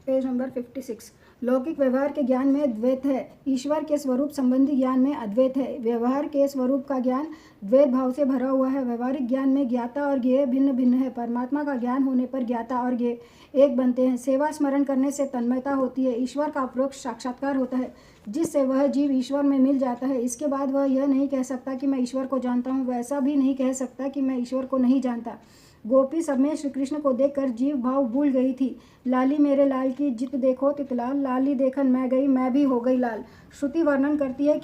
Page number 56। लौकिक व्यवहार के ज्ञान में द्वैत है, ईश्वर के स्वरूप संबंधी ज्ञान में अद्वैत है। व्यवहार के स्वरूप का ज्ञान द्वैत भाव से भरा हुआ है। व्यवहारिक ज्ञान में ज्ञाता और ज्ञेय भिन्न भिन्न है। परमात्मा का ज्ञान होने पर ज्ञाता और ज्ञेय एक बनते हैं। सेवा स्मरण करने से तन्मयता होती है। ईश्वर का अपरोक्ष साक्षात्कार होता है, जिससे वह जीव ईश्वर में मिल जाता है। इसके बाद वह यह नहीं कह सकता कि मैं ईश्वर को जानता हूँ, वह ऐसा भी नहीं कह सकता कि मैं ईश्वर को नहीं जानता। गोपी सब में श्री कृष्ण को देखकर जीव भाव भूल गई थी। लाली मेरे लाल की जित देखो तितलाल, लाली देखन मैं गई मैं भी हो गई लाल। श्रुति वर्णन करती है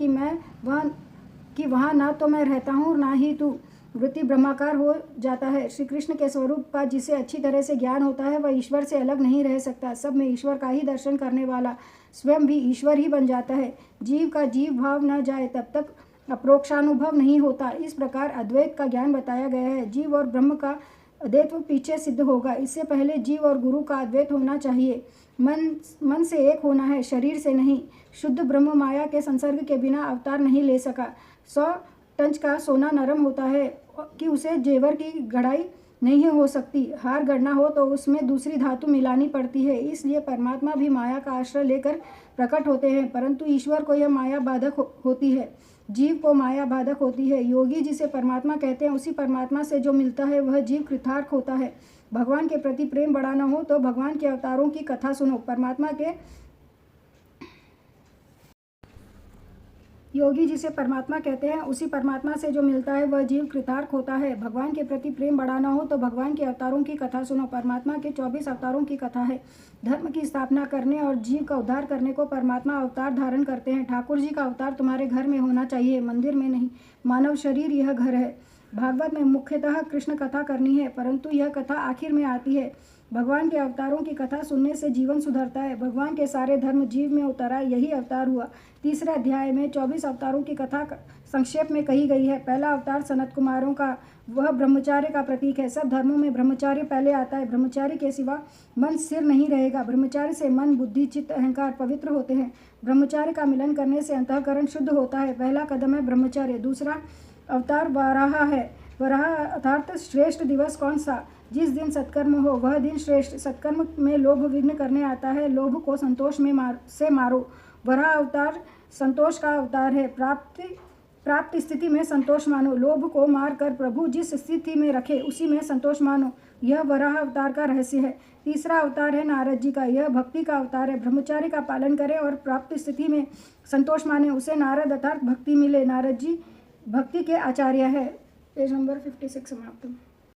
कि वहाँ ना तो मैं रहता हूँ ना ही तू। वृत्ति ब्रह्माकार हो जाता है। श्री कृष्ण के स्वरूप का जिसे अच्छी तरह से ज्ञान होता है वह ईश्वर से अलग नहीं रह सकता। सब में ईश्वर का ही दर्शन करने वाला स्वयं भी ईश्वर ही बन जाता है। जीव का जीव भाव न जाए तब तक अप्रोक्षानुभव नहीं होता। इस प्रकार अद्वैत का ज्ञान बताया गया है। जीव और ब्रह्म का अद्वैत पीछे सिद्ध होगा। इससे पहले जीव और गुरु का अद्वैत होना चाहिए। मन से एक होना है, शरीर से नहीं। शुद्ध ब्रह्म माया के संसर्ग के बिना अवतार नहीं ले सका। 100 टन का सोना नरम होता है कि उसे जेवर की गढ़ाई नहीं हो सकती। हार गढ़ना हो तो उसमें दूसरी धातु मिलानी पड़ती है। इसलिए परमात्मा भी माया का आश्रय लेकर प्रकट होते हैं, परंतु ईश्वर को यह माया बाधक होती है, जीव को माया बाधक होती है। योगी जिसे परमात्मा कहते हैं, उसी परमात्मा से जो मिलता है वह जीव कृतार्थ होता है। भगवान के प्रति प्रेम बढ़ाना हो तो भगवान के अवतारों की कथा सुनो। योगी जिसे परमात्मा कहते हैं, उसी परमात्मा से जो मिलता है वह जीव कृतार्थ होता है। भगवान के प्रति प्रेम बढ़ाना हो तो भगवान के अवतारों की कथा सुनो। परमात्मा के 24 अवतारों की कथा है। धर्म की स्थापना करने और जीव का उद्धार करने को परमात्मा अवतार धारण करते हैं। ठाकुर जी का अवतार तुम्हारे घर में होना चाहिए, मंदिर में नहीं। मानव शरीर यह घर है। भागवत में मुख्यतः कृष्ण कथा करनी है, परंतु यह कथा आखिर में आती है। भगवान के अवतारों की कथा सुनने से जीवन सुधरता है। भगवान के सारे धर्म जीव में उतरा, यही अवतार हुआ। तीसरे अध्याय में 24 अवतारों की कथा संक्षेप में कही गई है। पहला अवतार सनत कुमारों का, वह ब्रह्मचार्य का प्रतीक है। सब धर्मों में ब्रह्मचार्य पहले आता है। ब्रह्मचार्य के सिवा मन स्थिर नहीं रहेगा। ब्रह्मचार्य से मन, बुद्धि, चित्त, अहंकार पवित्र होते हैं। ब्रह्मचार्य का मिलन करने से अंतःकरण शुद्ध होता है। पहला कदम है ब्रह्मचार्य। दूसरा अवतार वराह है। वराह अर्थात श्रेष्ठ दिवस कौन सा? जिस दिन सत्कर्म हो वह दिन श्रेष्ठ। सत्कर्म में लोभ विघ्न करने आता है। लोभ को संतोष में मारो। वराह अवतार संतोष का अवतार है। प्राप्त स्थिति में संतोष मानो। लोभ को मार कर प्रभु जिस स्थिति में रखे उसी में संतोष मानो। यह वराह अवतार का रहस्य है। तीसरा अवतार है नारद जी का। यह भक्ति का अवतार है। ब्रह्मचार्य का पालन करे और प्राप्त स्थिति में संतोष माने, उसे नारद अर्थात भक्ति मिले। नारद जी भक्ति के आचार्य है। पेज नंबर 56 समाप्त।